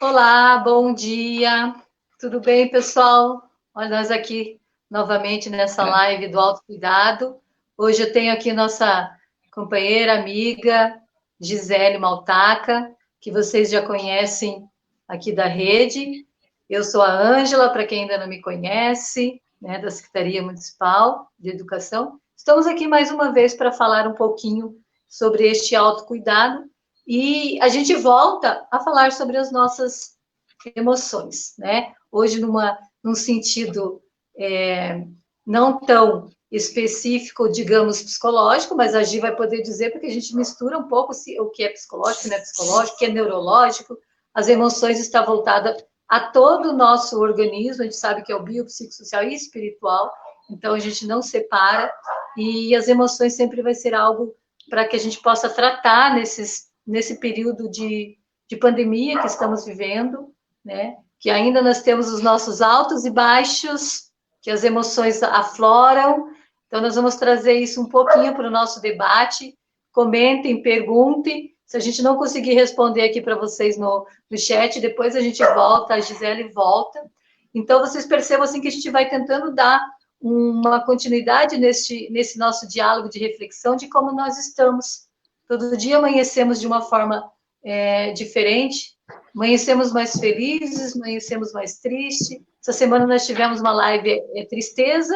Olá, bom dia. Tudo bem, pessoal? Olha, nós aqui novamente nessa live do autocuidado. Hoje eu tenho aqui nossa companheira, amiga, Gisele Maltaca, que vocês já conhecem aqui da rede. Eu sou a Ângela, para quem ainda não me conhece, né, da Secretaria Municipal de Educação. Estamos aqui mais uma vez para falar um pouquinho sobre este autocuidado e a gente volta a falar sobre as nossas emoções, né? Hoje, num sentido não tão específico, digamos, psicológico, mas a Gi vai poder dizer, porque a gente mistura um pouco o que é psicológico, o que não é psicológico, o que é neurológico. As emoções estão voltadas a todo o nosso organismo, a gente sabe que é o biopsicossocial e espiritual, então a gente não separa, e as emoções sempre vai ser algo para que a gente possa tratar nesse período de pandemia que estamos vivendo, né? Que ainda nós temos os nossos altos e baixos, que as emoções afloram. Então, nós vamos trazer isso um pouquinho para o nosso debate. Comentem, perguntem. Se a gente não conseguir responder aqui para vocês no chat, depois a gente volta, a Gisele volta. Então, vocês percebam assim que a gente vai tentando dar uma continuidade nesse nosso diálogo de reflexão de como nós estamos. Todo dia amanhecemos de uma forma diferente, amanhecemos mais felizes, amanhecemos mais tristes. Essa semana nós tivemos uma live, é tristeza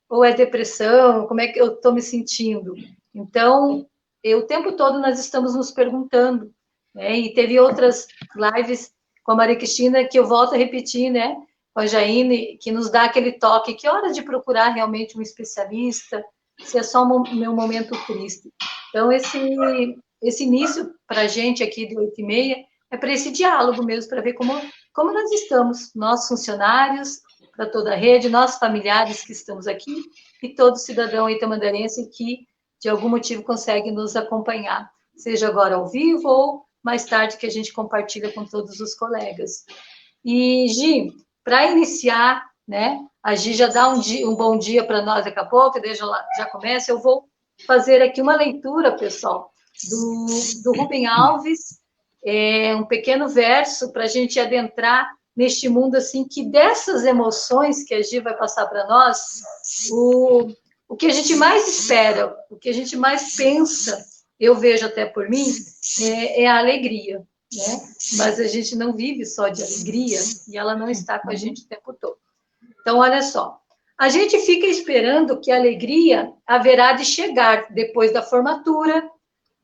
ou é depressão? Como é que eu estou me sentindo? Então, o tempo todo nós estamos nos perguntando, né? E teve outras lives com a Maria Cristina que eu volto a repetir, né? Com a Jaine, que nos dá aquele toque, que hora de procurar realmente um especialista, se é só o meu momento triste. Então, esse início para a gente aqui de 8h30 é para esse diálogo mesmo, para ver como nós estamos, nós funcionários, para toda a rede, nós familiares que estamos aqui e todo cidadão itamandarense que, de algum motivo, consegue nos acompanhar, seja agora ao vivo ou mais tarde que a gente compartilha com todos os colegas. E, Gi, para iniciar, né, a Gi já dá um bom dia para nós daqui a pouco, desde já começa, eu vou fazer aqui uma leitura, pessoal, do Rubem Alves, um pequeno verso para a gente adentrar neste mundo, assim, que dessas emoções que a Gi vai passar para nós, o que a gente mais espera, o que a gente mais pensa, eu vejo até por mim, é a alegria, né? Mas a gente não vive só de alegria e ela não está com a gente o tempo todo. Então, olha só, a gente fica esperando que a alegria haverá de chegar depois da formatura,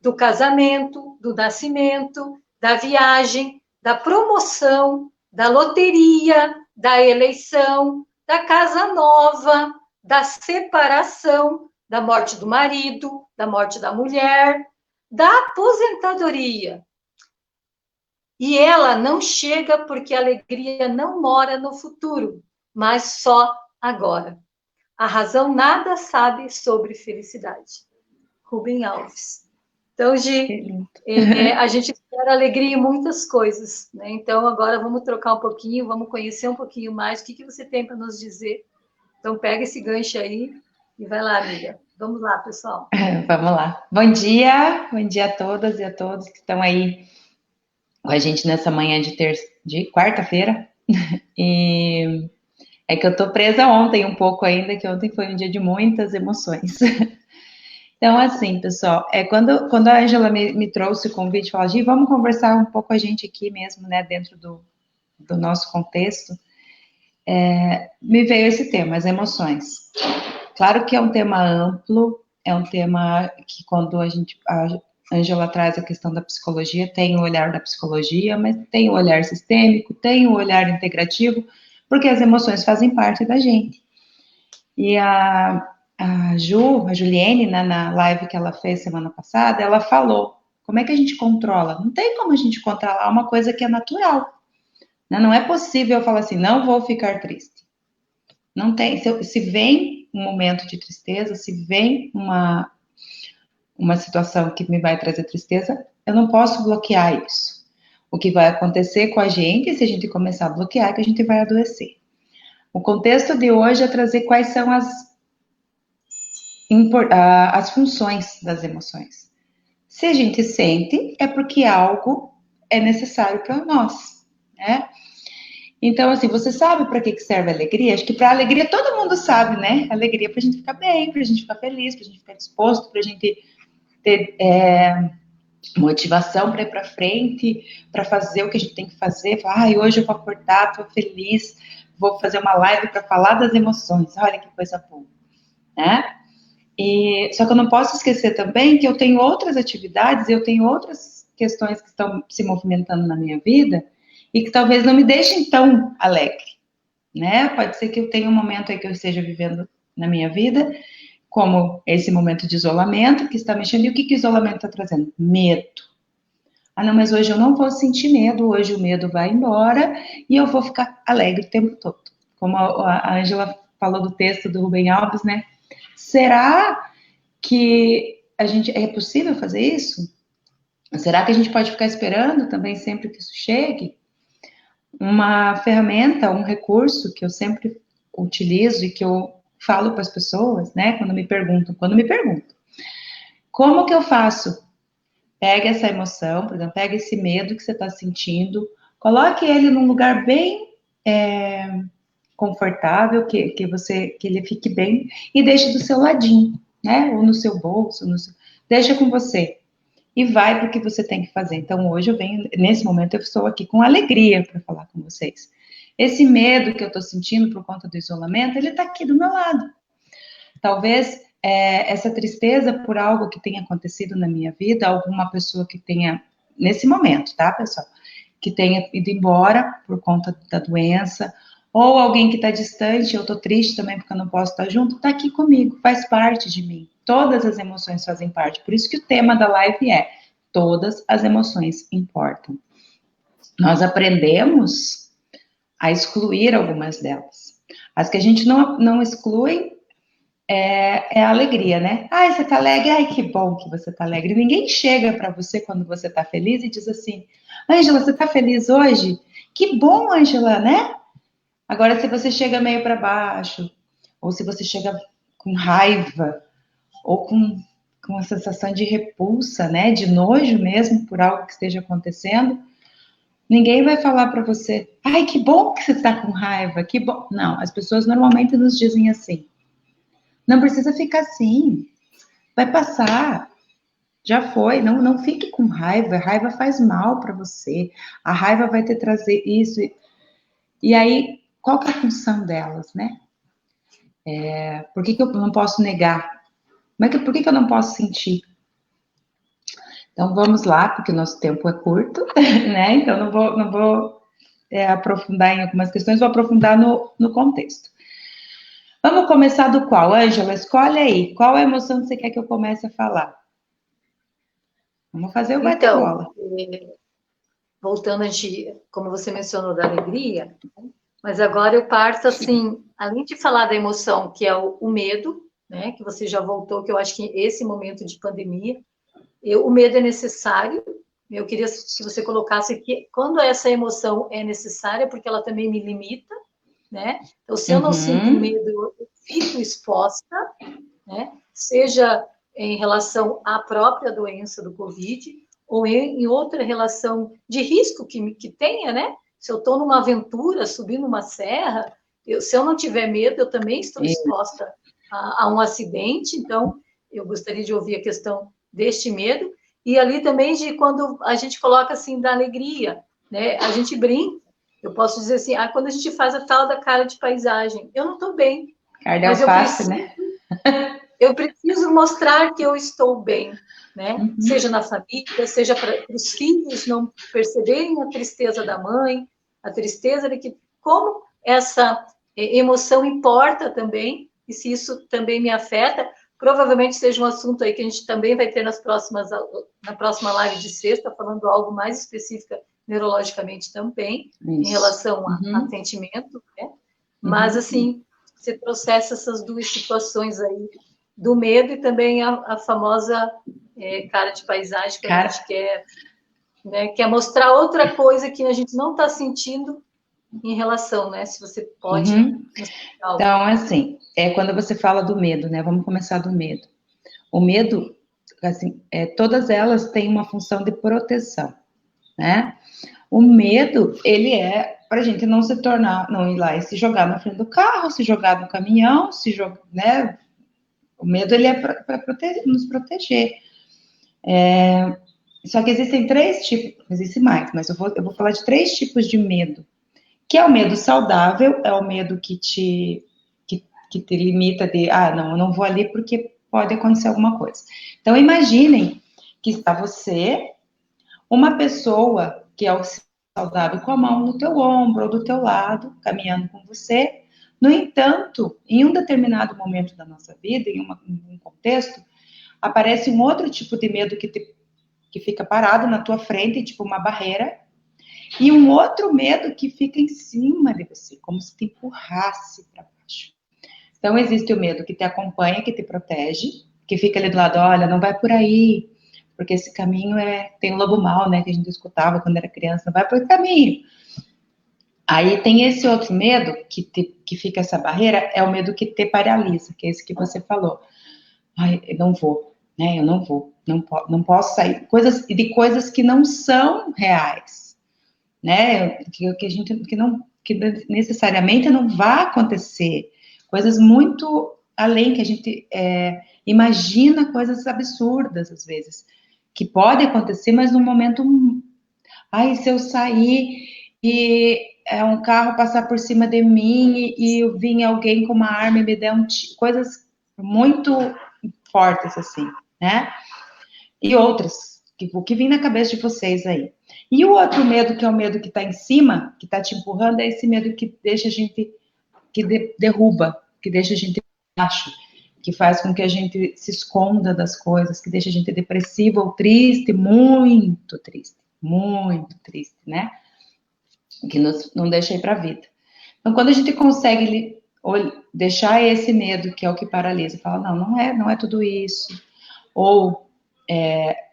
do casamento, do nascimento, da viagem, da promoção, da loteria, da eleição, da casa nova, da separação, da morte do marido, da morte da mulher, da aposentadoria. E ela não chega porque a alegria não mora no futuro, mas só agora. A razão nada sabe sobre felicidade. Rubem Alves. Então, Gi, a gente espera alegria em muitas coisas, né? Então, agora vamos trocar um pouquinho, vamos conhecer um pouquinho mais. O que você tem para nos dizer? Então, pega esse gancho aí e vai lá, amiga. Vamos lá, pessoal. Vamos lá. Bom dia a todas e a todos que estão aí com a gente nessa manhã de quarta-feira. E é que eu tô presa ontem um pouco ainda, que ontem foi um dia de muitas emoções. Então, assim, pessoal, quando a Ângela me trouxe o convite, falou, Gi, vamos conversar um pouco a gente aqui mesmo, né, dentro do nosso contexto, me veio esse tema, as emoções. Claro que é um tema amplo, é um tema que quando a Ângela traz a questão da psicologia, tem o olhar da psicologia, mas tem o olhar sistêmico, tem o olhar integrativo, porque as emoções fazem parte da gente. E a Juliene, né, na live que ela fez semana passada, ela falou, como é que a gente controla? Não tem como a gente controlar uma coisa que é natural. Né? Não é possível eu falar assim, não vou ficar triste. Não tem, se vem um momento de tristeza, se vem uma situação que me vai trazer tristeza, eu não posso bloquear isso. O que vai acontecer com a gente, se a gente começar a bloquear, é que a gente vai adoecer. O contexto de hoje é trazer quais são as funções das emoções. Se a gente sente, é porque algo é necessário para nós. né? Então, assim, você sabe para que serve a alegria? Acho que para a alegria todo mundo sabe, né? Alegria para a gente ficar bem, para a gente ficar feliz, para a gente ficar disposto, para a gente ter motivação para ir para frente, para fazer o que a gente tem que fazer. Hoje eu vou acordar, estou feliz, vou fazer uma live para falar das emoções. Olha que coisa boa, né? Só que eu não posso esquecer também que eu tenho outras atividades, eu tenho outras questões que estão se movimentando na minha vida e que talvez não me deixem tão alegre, né? Pode ser que eu tenha um momento aí que eu esteja vivendo na minha vida, como esse momento de isolamento que está mexendo. E o que o isolamento está trazendo? Medo. Não, mas hoje eu não vou sentir medo, hoje o medo vai embora e eu vou ficar alegre o tempo todo. Como a Ângela falou do texto do Rubem Alves, né? Será que é possível fazer isso? Será que a gente pode ficar esperando também sempre que isso chegue? Uma ferramenta, um recurso que eu sempre utilizo e que eu falo para as pessoas, né, quando me perguntam, como que eu faço? Pega essa emoção, por exemplo, pega esse medo que você está sentindo, coloque ele num lugar bem confortável, que ele fique bem, e deixe do seu ladinho, né, ou no seu bolso, deixa com você. E vai para o que você tem que fazer. Então, hoje nesse momento, eu estou aqui com alegria para falar com vocês. Esse medo que eu estou sentindo por conta do isolamento, ele está aqui do meu lado. Talvez essa tristeza por algo que tenha acontecido na minha vida, alguma pessoa que tenha, nesse momento, tá, pessoal? Que tenha ido embora por conta da doença, ou alguém que está distante, eu estou triste também porque eu não posso estar junto, está aqui comigo, faz parte de mim. Todas as emoções fazem parte. Por isso que o tema da live é: todas as emoções importam. Nós aprendemos a excluir algumas delas. As que a gente não exclui é a alegria, né? Você tá alegre? Ai, que bom que você tá alegre. Ninguém chega para você quando você tá feliz e diz assim: Ângela, você tá feliz hoje? Que bom, Ângela, né? Agora, se você chega meio para baixo, ou se você chega com raiva, ou com uma sensação de repulsa, né? De nojo mesmo por algo que esteja acontecendo, ninguém vai falar para você: ai, que bom que você está com raiva, que bom. Não, as pessoas normalmente nos dizem assim: não precisa ficar assim, vai passar, já foi, não fique com raiva, a raiva faz mal para você, a raiva vai te trazer isso. E aí, qual que é a função delas, né? Por que eu não posso negar? Por que eu não posso sentir? Então, vamos lá, porque o nosso tempo é curto, né? Então, não vou aprofundar em algumas questões, vou aprofundar no contexto. Vamos começar do qual? Ângela, escolhe aí. Qual a emoção que você quer que eu comece a falar? Vamos fazer o bate-bola. Voltando, como você mencionou, da alegria, mas agora eu parto assim, além de falar da emoção, que é o medo, né, que você já voltou, que eu acho que esse momento de pandemia, o medo é necessário. Eu queria que você colocasse que quando essa emoção é necessária, porque ela também me limita, né? Então, se eu não sinto medo, eu fico exposta, né? Seja em relação à própria doença do Covid, ou em outra relação de risco que tenha, né? Se eu estou numa aventura, subindo uma serra, se eu não tiver medo, eu também estou exposta a um acidente. Então, eu gostaria de ouvir a questão deste medo. E ali também de quando a gente coloca assim da alegria, né? A gente brinca. Eu posso dizer assim, quando a gente faz a tal da cara de paisagem, eu não estou bem. Mas eu preciso mostrar que eu estou bem, né? Uhum. Seja na família, seja para os filhos não perceberem a tristeza da mãe, a tristeza de que como essa emoção importa também, e se isso também me afeta, provavelmente seja um assunto aí que a gente também vai ter na próxima live de sexta, falando algo mais específico neurologicamente também, em relação a sentimento, né? Mas, assim, você processa essas duas situações aí, do medo e também a famosa cara de paisagem, que a gente quer mostrar outra coisa que a gente não está sentindo em relação, né? Se você pode... Então, assim, quando você fala do medo, né? Vamos começar do medo. O medo, assim, todas elas têm uma função de proteção. né? O medo, ele é para a gente não se tornar, não ir lá e se jogar na frente do carro, se jogar no caminhão, se jogar, né? O medo, ele é para nos proteger. Só que existem 3 tipos, existem mais, mas eu vou falar de 3 tipos de medo. Que é o medo saudável, é o medo que te limita de, não, eu não vou ali porque pode acontecer alguma coisa. Então, imaginem que está você, uma pessoa que é o saudável com a mão no teu ombro ou do teu lado, caminhando com você. No entanto, em um determinado momento da nossa vida, em um contexto, aparece um outro tipo de medo que fica parado na tua frente, tipo uma barreira, e um outro medo que fica em cima de você, como se te empurrasse para baixo. Então, existe o medo que te acompanha, que te protege, que fica ali do lado, olha, não vai por aí, porque esse caminho tem o lobo mau, né, que a gente escutava quando era criança, não vai por esse caminho. Aí tem esse outro medo, que fica essa barreira, é o medo que te paralisa, que é esse que você falou. Ai, eu não vou, né, eu não vou, não posso sair. De coisas que não são reais, né, que necessariamente não vai acontecer. Coisas muito além, que a gente imagina coisas absurdas, às vezes, que pode acontecer, mas num momento, se eu sair e um carro passar por cima de mim e vir alguém com uma arma e me der coisas muito fortes, assim, né? E outras, o que vem na cabeça de vocês aí. E o outro medo, que é o medo que está em cima, que está te empurrando, é esse medo que deixa a gente, derruba, que deixa a gente baixo, que faz com que a gente se esconda das coisas, que deixa a gente depressiva ou triste, muito triste, né? Que não deixa ir para a vida. Então, quando a gente consegue deixar esse medo, que é o que paralisa, fala, não é tudo isso, ou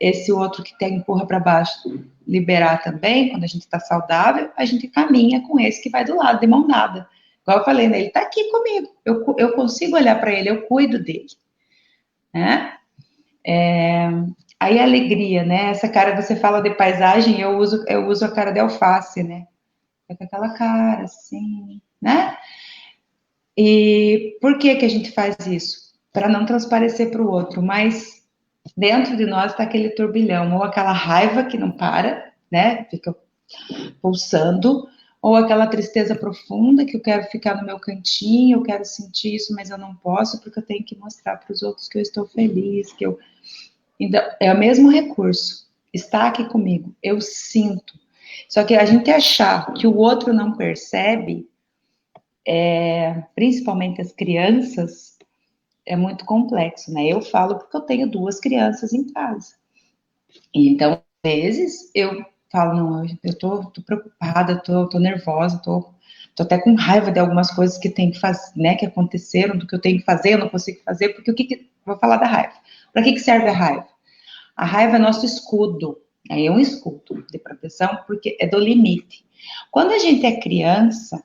esse outro que te empurra para baixo, liberar também, quando a gente está saudável, a gente caminha com esse que vai do lado, de mão dada. Igual eu falei, né? Ele está aqui comigo, eu consigo olhar para ele, eu cuido dele, né? Aí a alegria, né? Essa cara, você fala de paisagem, eu uso a cara de alface, né? É com aquela cara, assim, né? E por que a gente faz isso? Para não transparecer para o outro, mas dentro de nós está aquele turbilhão, ou aquela raiva que não para, né? Fica pulsando, ou aquela tristeza profunda que eu quero ficar no meu cantinho, eu quero sentir isso, mas eu não posso porque eu tenho que mostrar para os outros que eu estou feliz, que eu... Então, é o mesmo recurso, está aqui comigo, eu sinto. Só que a gente achar que o outro não percebe, principalmente as crianças, é muito complexo, né? Eu falo porque eu tenho 2 crianças em casa. Então, às vezes, eu falo, não, eu tô preocupada, tô nervosa, tô até com raiva de algumas coisas que tem que fazer, né, que aconteceram, do que eu tenho que fazer, eu não consigo fazer, porque vou falar da raiva. Para que serve a raiva? A raiva é nosso escudo, é um escudo de proteção, porque é do limite. Quando a gente é criança,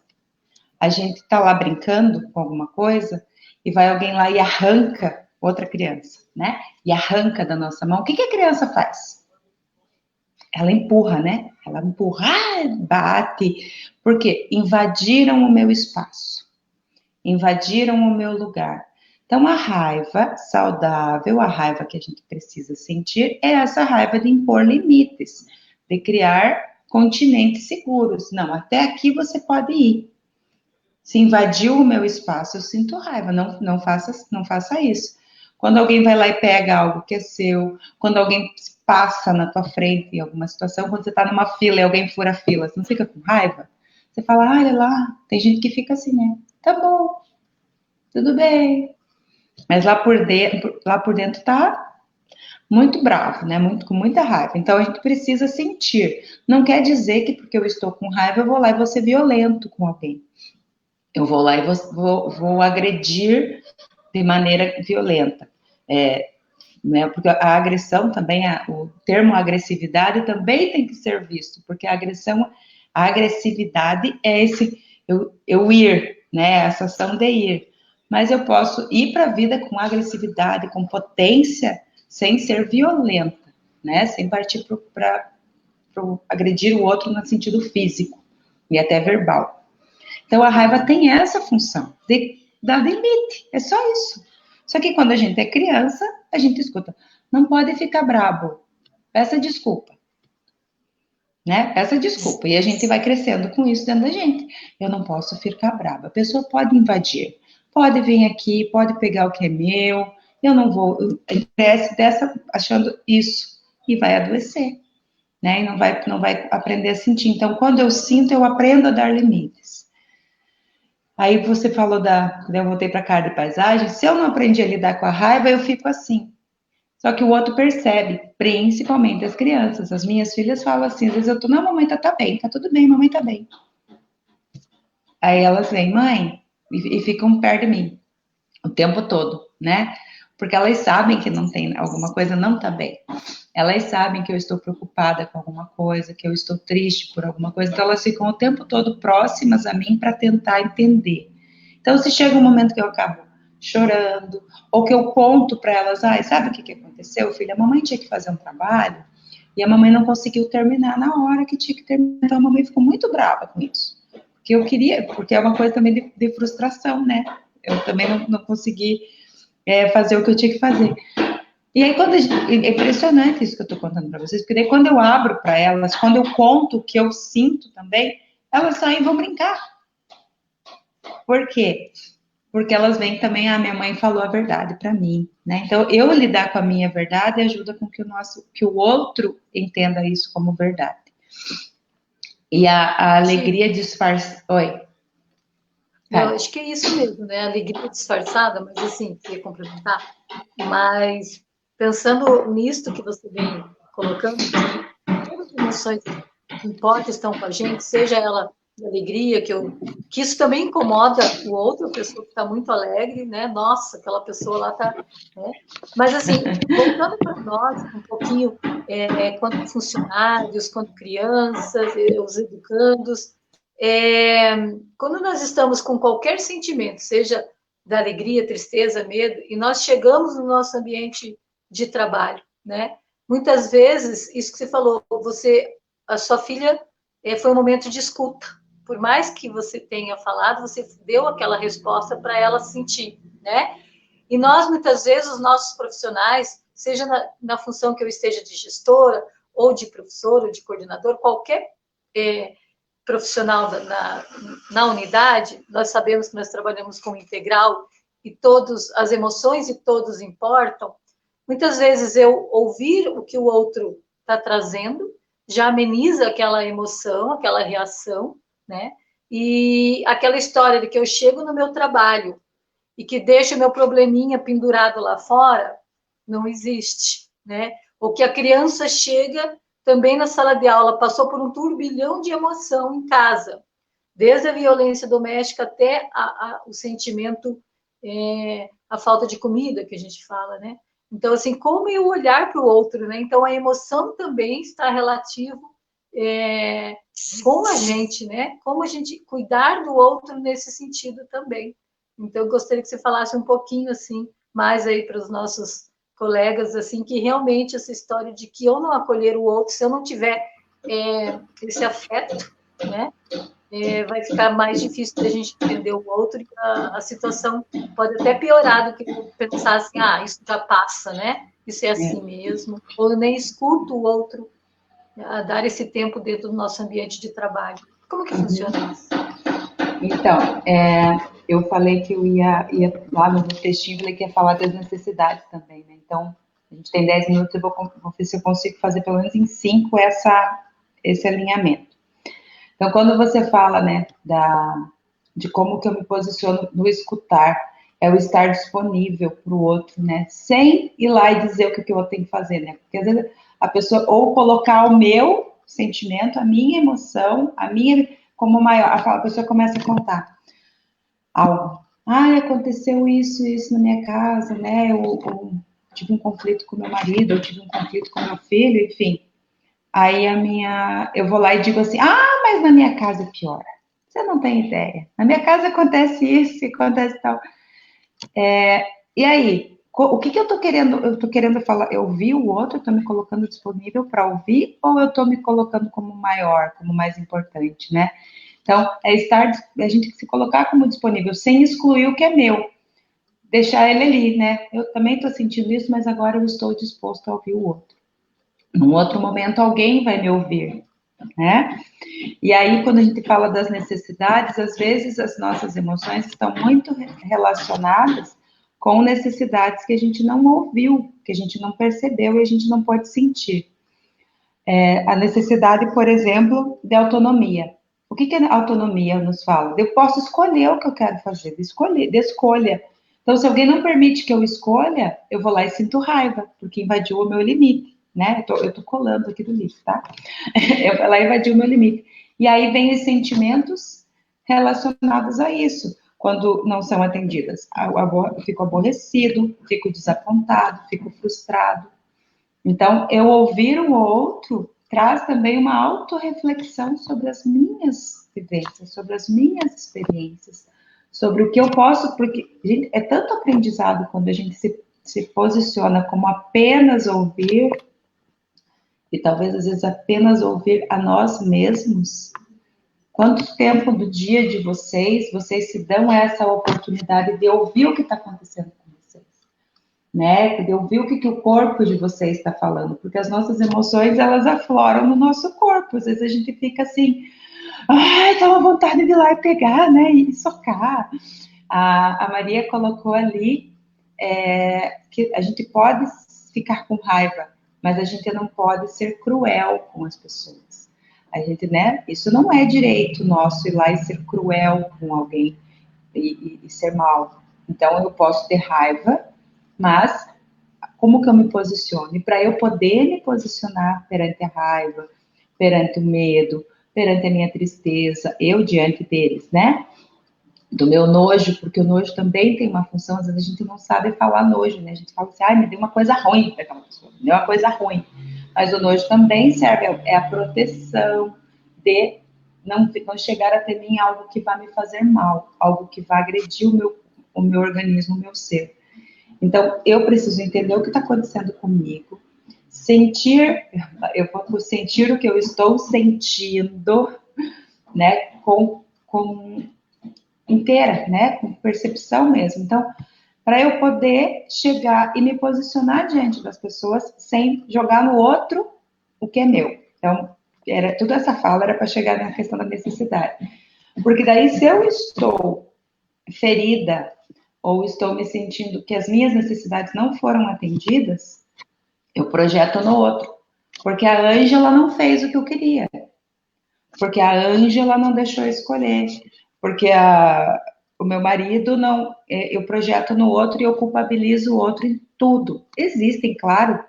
a gente tá lá brincando com alguma coisa, e vai alguém lá e arranca outra criança, né? E arranca da nossa mão. O que a criança faz? Ela empurra, né? Ela empurra, bate. Por quê? Invadiram o meu espaço. Invadiram o meu lugar. Então, a raiva saudável, a raiva que a gente precisa sentir, é essa raiva de impor limites, de criar continentes seguros. Não, até aqui você pode ir. Se invadiu o meu espaço, eu sinto raiva. Não faça isso. Quando alguém vai lá e pega algo que é seu, quando alguém passa na tua frente em alguma situação, quando você está numa fila e alguém fura a fila, você não fica com raiva? Você fala, olha lá, tem gente que fica assim, né? Tá bom, tudo bem. Mas lá por dentro tá muito bravo, né? Com muita raiva. Então a gente precisa sentir. Não quer dizer que porque eu estou com raiva eu vou lá e vou ser violento com alguém. Eu vou lá e vou agredir de maneira violenta. Né? Porque a agressão também, o termo agressividade também tem que ser visto, porque a agressividade é eu ir, né? Essa ação de ir. Mas eu posso ir para a vida com agressividade, com potência, sem ser violenta, né? Sem partir para agredir o outro no sentido físico e até verbal. Então, a raiva tem essa função de dar limite, é só isso. Só que quando a gente é criança, a gente escuta, não pode ficar brabo, peça desculpa. Né? Peça desculpa. E a gente vai crescendo com isso dentro da gente. Eu não posso ficar brava. A pessoa pode invadir, pode vir aqui, pode pegar o que é meu, eu não vou. Cresce achando isso e vai adoecer, né? E não vai aprender a sentir. Então, quando eu sinto, eu aprendo a dar limites. Aí você falou eu voltei para a cara de paisagem. Se eu não aprendi a lidar com a raiva, eu fico assim. Só que o outro percebe, principalmente as crianças. As minhas filhas falam assim, às vezes eu tô, não, mamãe tá bem, tá tudo bem, mamãe tá bem. Aí elas vêm, mãe, e ficam perto de mim o tempo todo, né? Porque elas sabem que não tem, alguma coisa não tá bem. Elas sabem que eu estou preocupada com alguma coisa, que eu estou triste por alguma coisa, então elas ficam o tempo todo próximas a mim para tentar entender. Então, se chega um momento que eu acabo chorando, ou que eu conto para elas, sabe o que aconteceu, filha? A mamãe tinha que fazer um trabalho e a mamãe não conseguiu terminar na hora que tinha que terminar. Então, a mamãe ficou muito brava com isso. Porque é uma coisa também de frustração, né? Eu também não consegui fazer o que eu tinha que fazer. E aí, é impressionante isso que eu estou contando para vocês, porque daí quando eu abro para elas, quando eu conto o que eu sinto também, elas saem e vão brincar. Por quê? Porque elas veem também, minha mãe falou a verdade para mim, né? Então, eu lidar com a minha verdade ajuda com que o outro entenda isso como verdade. E a alegria disfarça... Oi? Eu acho que é isso mesmo, né? Alegria disfarçada, mas assim, queria complementar. Mas pensando nisto que você vem colocando, todas as emoções que importam estão com a gente, seja ela de alegria, que isso também incomoda o outro, a pessoa que está muito alegre, né? Nossa, aquela pessoa lá está... Né? Mas assim, voltando para nós um pouquinho, quanto funcionários, quanto crianças, os educandos, quando nós estamos com qualquer sentimento, seja da alegria, tristeza, medo, e nós chegamos no nosso ambiente de trabalho, né? Muitas vezes, isso que você falou, a sua filha foi um momento de escuta. Por mais que você tenha falado, você deu aquela resposta para ela sentir, né? E nós, muitas vezes, os nossos profissionais, seja na função que eu esteja de gestora, ou de professor, ou de coordenador, qualquer profissional na unidade, nós sabemos que nós trabalhamos com integral e todas as emoções e todos importam. Muitas vezes eu ouvir o que o outro está trazendo já ameniza aquela emoção, aquela reação, né? E aquela história de que eu chego no meu trabalho e que deixo o meu probleminha pendurado lá fora, não existe, né? Ou que a criança chega também na sala de aula, passou por um turbilhão de emoção em casa, desde a violência doméstica até o sentimento, a falta de comida, que a gente fala, né? Então, assim, como eu olhar para o outro, né? Então, a emoção também está relativo com a gente, né? Como a gente cuidar do outro nesse sentido também. Então, eu gostaria que você falasse um pouquinho, assim, mais aí para os nossos colegas, assim, que realmente essa história de que eu não acolher o outro, se eu não tiver esse afeto, né, vai ficar mais difícil da gente entender o outro e a situação pode até piorar do que pensar assim, isso já passa, né, isso é assim mesmo, ou nem escuto o outro a dar esse tempo dentro do nosso ambiente de trabalho. Como que funciona isso? Então, eu falei que eu ia lá no textinho, falei que ia falar das necessidades também, né? Então, a gente tem 10 minutos, eu vou ver se eu consigo fazer pelo menos em 5 esse alinhamento. Então, quando você fala, né, de como que eu me posiciono no escutar, é o estar disponível para o outro, né? Sem ir lá e dizer o que o outro tem que fazer, né? Porque às vezes a pessoa, ou colocar o meu sentimento, a minha emoção, como maior, a pessoa começa a contar algo. Aconteceu isso na minha casa, né? Eu tive um conflito com meu marido, eu tive um conflito com meu filho, enfim. Aí eu vou lá e digo assim, mas na minha casa é pior. Você não tem ideia. Na minha casa acontece isso, acontece tal. E aí, o que eu estou querendo? Eu estou querendo falar, eu ouvi o outro, estou me colocando disponível para ouvir, ou eu estou me colocando como maior, como mais importante, né? Então, a gente se colocar como disponível, sem excluir o que é meu, deixar ele ali, né? Eu também estou sentindo isso, mas agora eu estou disposto a ouvir o outro. Num outro momento, alguém vai me ouvir, né? E aí, quando a gente fala das necessidades, às vezes as nossas emoções estão muito relacionadas com necessidades que a gente não ouviu, que a gente não percebeu e a gente não pode sentir. A necessidade, por exemplo, de autonomia. O que a autonomia nos fala? Eu posso escolher o que eu quero fazer, de escolha. Então, se alguém não permite que eu escolha, eu vou lá e sinto raiva, porque invadiu o meu limite, né? Eu tô colando aqui do livro, tá? Eu vou lá e invadiu o meu limite. E aí vem os sentimentos relacionados a isso, quando não são atendidas. Eu fico aborrecido, fico desapontado, fico frustrado. Então, eu ouvir o outro traz também uma autorreflexão sobre as minhas vivências, sobre as minhas experiências, sobre o que eu posso, porque gente, é tanto aprendizado quando a gente se posiciona como apenas ouvir, e talvez às vezes apenas ouvir a nós mesmos. Quanto tempo do dia de vocês se dão essa oportunidade de ouvir o que está acontecendo com vocês? Né? De ouvir o que o corpo de vocês está falando, porque as nossas emoções, elas afloram no nosso corpo, às vezes a gente fica assim, ai, dá uma vontade de ir lá e pegar, né, e socar. A Maria colocou ali que a gente pode ficar com raiva, mas a gente não pode ser cruel com as pessoas. A gente, né, isso não é direito nosso ir lá e ser cruel com alguém e ser mal. Então, eu posso ter raiva, mas como que eu me posiciono? E para eu poder me posicionar perante a raiva, perante o medo, perante a minha tristeza, eu diante deles, né? Do meu nojo, porque o nojo também tem uma função, às vezes a gente não sabe falar nojo, né? A gente fala assim, ai, me deu uma coisa ruim para aquela pessoa, me deu uma coisa ruim. Mas o nojo também serve, é a proteção de não chegar até mim algo que vai me fazer mal, algo que vai agredir o meu organismo, o meu ser. Então, eu preciso entender o que está acontecendo comigo, eu vou sentir o que eu estou sentindo, né, com inteira, né, com percepção mesmo. Então, para eu poder chegar e me posicionar diante das pessoas sem jogar no outro o que é meu. Então, toda essa fala era para chegar na questão da necessidade. Porque daí, se eu estou ferida, ou estou me sentindo que as minhas necessidades não foram atendidas, eu projeto no outro. Porque a Ângela não fez o que eu queria. Porque a Ângela não deixou eu escolher. Porque o meu marido não. Eu projeto no outro e eu culpabilizo o outro em tudo. Existem, claro,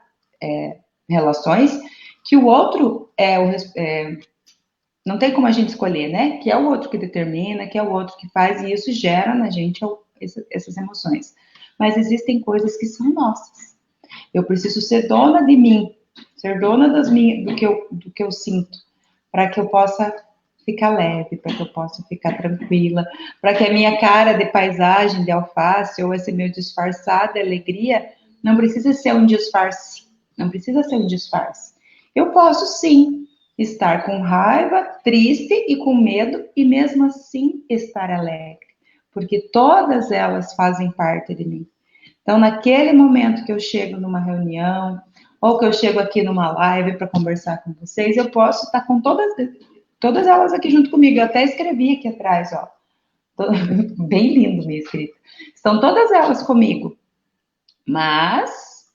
relações que o outro não tem como a gente escolher, né? Que é o outro que determina, que é o outro que faz, e isso gera na gente essas emoções. Mas existem coisas que são nossas. Eu preciso ser dona de mim, ser dona do que eu sinto, para que eu possa ficar leve, para que eu possa ficar tranquila, para que a minha cara de paisagem, de alface, ou esse meu disfarçar de alegria, não precisa ser um disfarce. Não precisa ser um disfarce. Eu posso sim estar com raiva, triste e com medo, e mesmo assim estar alegre, porque todas elas fazem parte de mim. Então, naquele momento que eu chego numa reunião, ou que eu chego aqui numa live para conversar com vocês, eu posso estar com todas elas aqui junto comigo. Eu até escrevi aqui atrás, ó. Bem lindo minha escrita. Estão todas elas comigo. Mas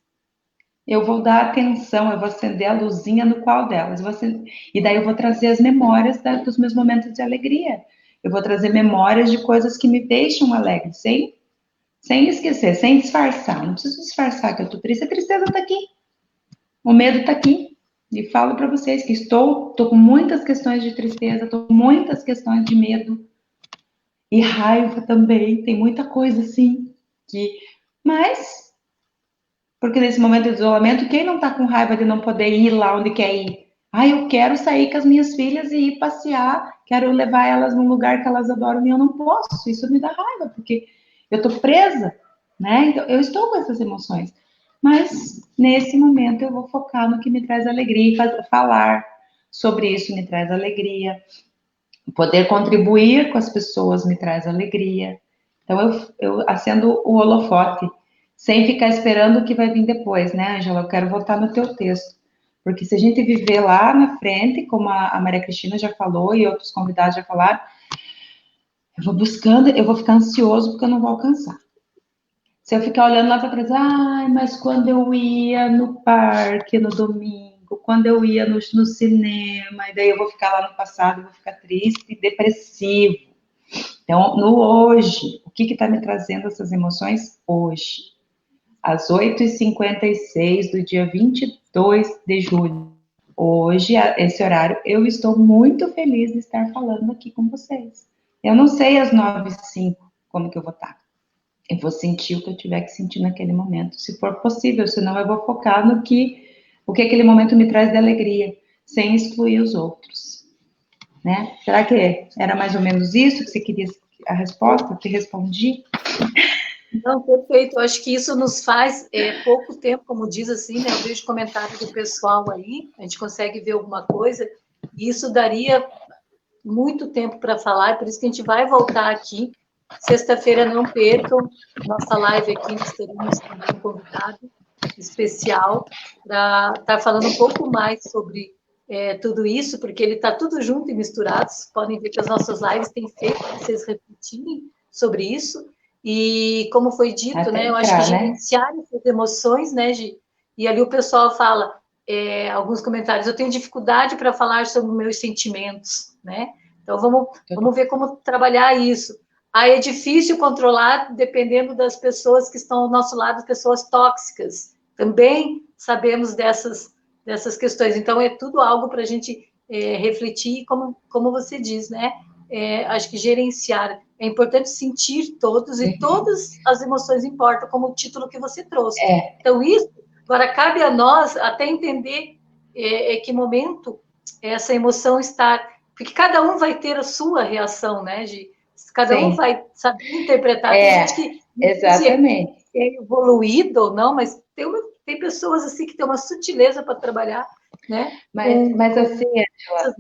eu vou dar atenção, eu vou acender a luzinha no qual delas. E daí eu vou trazer as memórias dos meus momentos de alegria. Eu vou trazer memórias de coisas que me deixam alegre, sem esquecer, sem disfarçar. Não preciso disfarçar que eu tô triste. A tristeza tá aqui. O medo tá aqui. E falo para vocês que tô com muitas questões de tristeza, tô com muitas questões de medo. E raiva também. Tem muita coisa assim. Mas, porque nesse momento de isolamento, quem não tá com raiva de não poder ir lá onde quer ir? Ah, eu quero sair com as minhas filhas e ir passear. Quero levar elas num lugar que elas adoram e eu não posso. Isso me dá raiva, porque eu tô presa. né? Então, eu estou com essas emoções, mas nesse momento eu vou focar no que me traz alegria e falar sobre isso me traz alegria. Poder contribuir com as pessoas me traz alegria. Então, eu acendo o holofote, sem ficar esperando o que vai vir depois, né, Ângela? Eu quero voltar no teu texto. Porque se a gente viver lá na frente, como a Maria Cristina já falou e outros convidados já falaram, eu vou buscando, eu vou ficar ansioso porque eu não vou alcançar. Se eu ficar olhando lá para trás, ai, mas quando eu ia no parque no domingo, quando eu ia no cinema, e daí eu vou ficar lá no passado, eu vou ficar triste e depressivo. Então, no hoje, o que está me trazendo essas emoções? Hoje, às 8h56 do dia 22 de julho. Hoje, esse horário, eu estou muito feliz de estar falando aqui com vocês. Eu não sei às 9h05 como que eu vou estar. Eu vou sentir o que eu tiver que sentir naquele momento, se for possível, senão eu vou focar no que o que aquele momento me traz de alegria, sem excluir os outros, né? Será que era mais ou menos isso que você queria a resposta? Te respondi? Não, perfeito. Eu acho que isso nos faz pouco tempo, como diz assim, né? Eu vejo comentários do pessoal aí, a gente consegue ver alguma coisa, e isso daria muito tempo para falar, por isso que a gente vai voltar aqui. Sexta-feira, não percam nossa live aqui, nós teremos também um convidado especial para estar falando um pouco mais sobre tudo isso, porque ele está tudo junto e misturado. Vocês podem ver que as nossas lives têm feito vocês refletirem sobre isso. E como foi dito, né, eu acho que gerenciar essas emoções, né, Gi? E ali o pessoal fala, alguns comentários, eu tenho dificuldade para falar sobre meus sentimentos, né? Então vamos ver como trabalhar isso. Aí é difícil controlar dependendo das pessoas que estão ao nosso lado, pessoas tóxicas. Também sabemos dessas questões. Então é tudo algo para a gente refletir, como você diz, né? Acho que gerenciar. É importante sentir todos, e todas as emoções importam, como o título que você trouxe. Então, isso, agora, cabe a nós até entender que momento essa emoção está. Porque cada um vai ter a sua reação, né, Gi? Cada um vai saber interpretar. Tem gente que exatamente. É evoluído ou não, mas tem pessoas assim que têm uma sutileza para trabalhar, né? Mas assim, Angela,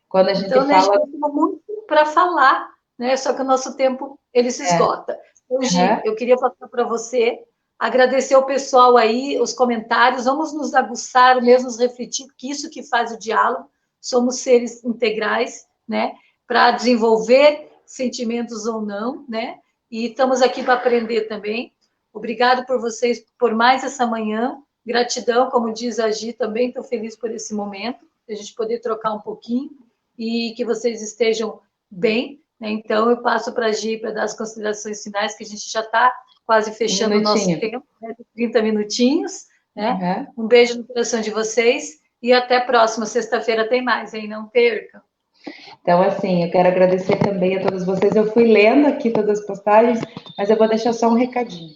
quando a gente então, fala... a gente tem muito para falar, né? Só que o nosso tempo, ele se esgota. Então, Gi, eu queria passar para você, agradecer ao pessoal aí, os comentários, vamos nos aguçar, mesmo nos refletir, porque isso que faz o diálogo, somos seres integrais, né? Para desenvolver sentimentos ou não, né? E estamos aqui para aprender também. Obrigado por vocês, por mais essa manhã. Gratidão, como diz a Gi, também estou feliz por esse momento, a gente poder trocar um pouquinho e que vocês estejam bem, né? Então, eu passo para a Gi para dar as considerações finais, que a gente já está quase fechando o nosso tempo, né? 30 minutinhos, né? Um beijo no coração de vocês e até a próxima sexta-feira tem mais, hein? Não percam. Então, assim, eu quero agradecer também a todos vocês. Eu fui lendo aqui todas as postagens, mas eu vou deixar só um recadinho.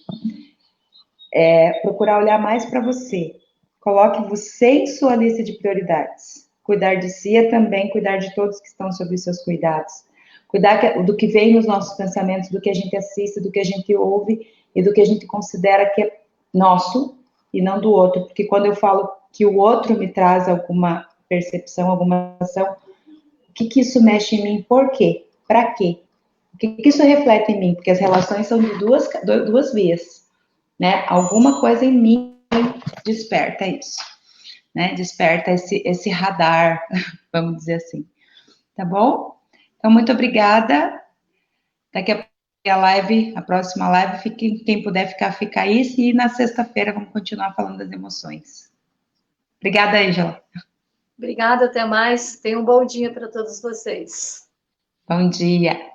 Procurar olhar mais para você. Coloque você em sua lista de prioridades. Cuidar de si é também cuidar de todos que estão sob os seus cuidados. Cuidar do que vem nos nossos pensamentos, do que a gente assiste, do que a gente ouve e do que a gente considera que é nosso e não do outro. Porque quando eu falo que o outro me traz alguma percepção, alguma ação, o que isso mexe em mim? Por quê? Para quê? O que isso reflete em mim? Porque as relações são de duas vias, né? Alguma coisa em mim desperta isso, né? Desperta esse radar, vamos dizer assim. Tá bom? Então, muito obrigada. Daqui a pouco a próxima live, quem puder fica aí. E na sexta-feira vamos continuar falando das emoções. Obrigada, Ângela. Obrigada, até mais. Tenha um bom dia para todos vocês. Bom dia.